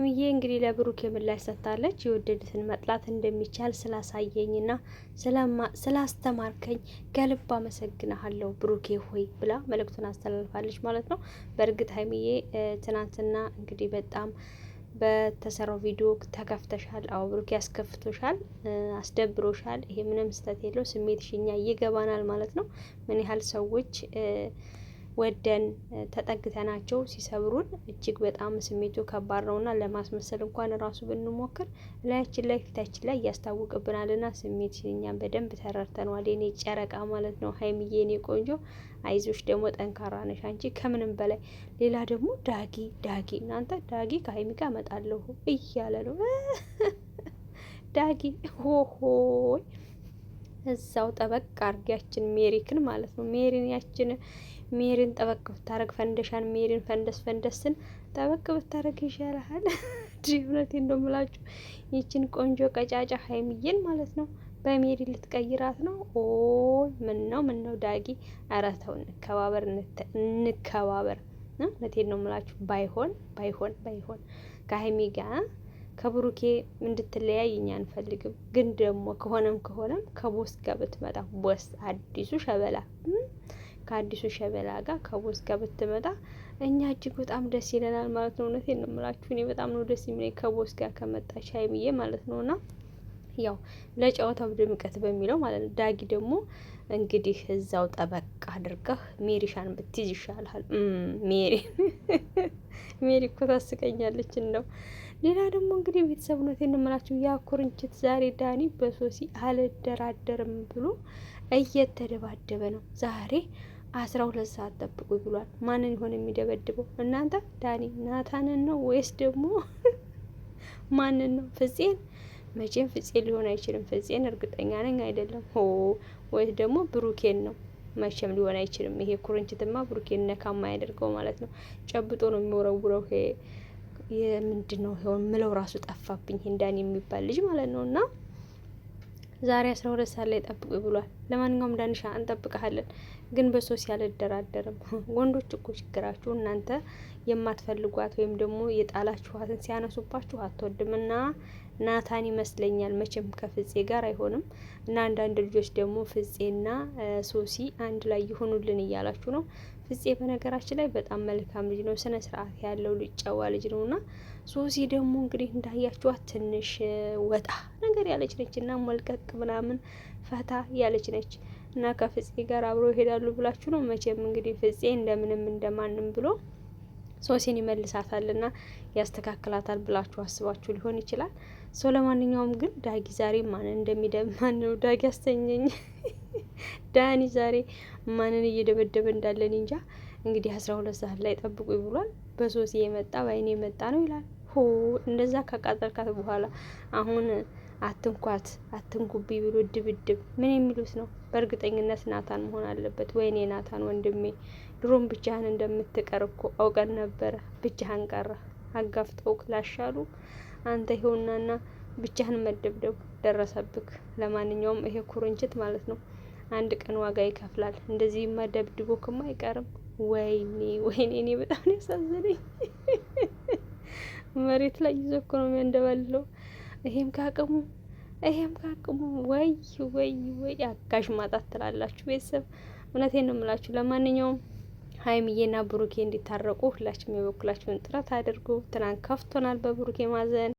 ሀይሚዬ እንግዲህ ለብሩኬ ምላሽ ሰጥታለች። የወደዱትን መጥላት እንደሚቻል ስላሳየኝና ስላስተማርከኝ ከልብ አመሰግናለሁ ብሩኬ ሆይ ብላ መልእክቱን አስተላልፋለች ማለት ነው። በእርግጥ ሀይሚዬ ትናንትና እንግዲህ በጣም በተሰራው ቪዲዮ ተከፍተሻል። አዎ ብሩኬ ያስከፍቶሻል፣ አስደብሮሻል። ይሄ ምንም ስህተት የለው። ስሜትሽ እኛ ይገባናል ማለት ነው። ምን ያህል ሰዎች ወደን ተጠግተናቸው ሲሰብሩን እጅግ በጣም ስሜቱ ከባድ ነውና ለማስመሰል እንኳን ራሱ ብንሞክር ላያችን ላይ ፊታችን ላይ ያስታውቅብናልና ስሜት እኛም በደንብ ተረድተነዋል። የኔ ጨረቃ ማለት ነው ሀይሚዬ፣ የኔ ቆንጆ አይዞሽ፣ ደግሞ ጠንካራ ነሽ አንቺ ከምንም በላይ። ሌላ ደግሞ ዳጊ እናንተ ዳጊ ከሀይሚ ጋር እመጣለሁ እያለ ነው ዳጊ ሆሆይ እዛው ጠበቅ አርጊያችን ሜሪክን ማለት ነው ሜሪን ጠበቅ ብታረግ ፈንደሻን ሜሪን ፈንደስን ጠበቅ ብታረግ ይሻልሃል። እውነቴን ነው የምላችሁ። ይችን ቆንጆ ቀጫጫ ሀይሚዬን ማለት ነው በሜሪ ልትቀይራት ነው። ኦ ምን ነው ዳጊ፣ ኧረ ተው እንከባበር። እውነቴን ነው የምላችሁ። ባይሆን ከሀይሚ ጋር ከብሩኬ እንድትለያይ እኛ አንፈልግም። ግን ደግሞ ከሆነም ከቦስ ጋር ብትመጣ ቦስ አዲሱ ሸበላ ከአዲሱ ሸበላ ጋር ከቦስ ጋር ብትመጣ እኛ እጅግ በጣም ደስ ይለናል ማለት ነው። እውነቴን ነው የምላችሁ። እኔ በጣም ነው ደስ የሚለኝ ከቦስ ጋር ከመጣች ሀይሚዬ ማለት ነው። እና ያው ለጨዋታው ድምቀት በሚለው ማለት ነው። ዳጊ ደግሞ እንግዲህ እዛው ጠበቅ አድርገህ ሜሪሻን ብትይዝ ይሻልሃል። ሜሪ እኮ ታስቀኛለች እንደው። ሌላ ደግሞ እንግዲህ ቤተሰብ እውነቴን ነው የምላችሁ። ያ ኩርንችት ዛሬ ዳኒ በሶሲ አልደራደርም ብሎ እየተደባደበ ነው ዛሬ 12 ሰዓት ጠብቁ ብሏል። ማንን ይሆን የሚደበድበው እናንተ? ዳኒ ናታንን ነው ወይስ ደግሞ ማንን ነው? ፍፄን? መቼም ፍፄ ሊሆን አይችልም። ፍፄን እርግጠኛ ነኝ አይደለም። ወይስ ደግሞ ብሩኬን ነው? መቼም ሊሆን አይችልም። ይሄ ኩርንችትማ ብሩኬን ነካማ ያደርገው ማለት ነው። ጨብጦ ነው የሚወረውረው። ይሄ የምንድን ነው ምለው ራሱ ጠፋብኝ። ዳኒ የሚባል ልጅ ማለት ነው። እና ዛሬ 12 ሰዓት ላይ ጠብቁ ብሏል። ለማንኛውም ዳንሻ እንጠብቀሃለን፣ ግን በሶሲ አልደራደርም። ወንዶች እኮ ችግራችሁ እናንተ የማትፈልጓት ወይም ደግሞ የጣላችኋትን ሲያነሱባችሁ አትወድምና ናታን ይመስለኛል መቼም ከፍፄ ጋር አይሆንም። እና አንዳንድ ልጆች ደግሞ ፍፄና ሶሲ አንድ ላይ ይሆኑልን እያላችሁ ነው። ፍፄ በነገራችን ላይ በጣም መልካም ልጅ ነው፣ ስነ ስርዓት ያለው ልጅ፣ ጨዋ ልጅ ነው። እና ሶሲ ደግሞ እንግዲህ እንዳያችኋት ትንሽ ወጣ ነገር ያለች ነች እና ሞልቀቅ ምናምን ፈታ ያለች ነች። እና ከፍፄ ጋር አብሮ ይሄዳሉ ብላችሁ ነው መቼም እንግዲህ ፍፄ እንደምንም እንደማንም ብሎ ሶሲን ይመልሳታልና ያስተካክላታል ብላችሁ አስባችሁ ሊሆን ይችላል። ለማንኛውም ግን ዳጊ ዛሬ ማንን እንደሚደማን ነው ዳጊ አስተኘኝ ዳኒ ዛሬ ማንን እየደበደበ እንዳለን እንጃ። እንግዲህ 12 ሰዓት ላይ ጠብቁ ብሏል። በሶሲ የመጣ በአይኔ የመጣ ነው ይላል። እንደዛ ካቃጠልካት በኋላ አሁን አትንኳት አትንኩቢ ብሎ ድብድብ ምን የሚሉት ነው? በእርግጠኝነት ናታን መሆን አለበት። ወይኔ ናታን ወንድሜ፣ ድሮም ብቻህን እንደምትቀር እኮ አውቀን ነበረ። ብቻህን ቀረ። አጋፍጠውክ ላሻሉ አንተ ይኸውናና ብቻህን መደብደቡ ደረሰብክ። ለማንኛውም ይሄ ኩርንችት ማለት ነው አንድ ቀን ዋጋ ይከፍላል። እንደዚህ መደብድቦክማ አይቀርም። ወይኔ እኔ በጣም ነው ያሳዘነኝ። መሬት ላይ ይዞ እኮ ነው የሚያንደባልለው። ይሄም ካቅሙ ወይ አጋዥ ማጣት ትላላችሁ ቤተሰብ። እውነቴን ነው የምላችሁ። ለማንኛውም ሀይሚዬና ብሩኬ እንዲታረቁ ሁላችሁም የበኩላችሁን ጥረት አድርጉ። ትናንት ከፍቶናል በብሩኬ ማዘን።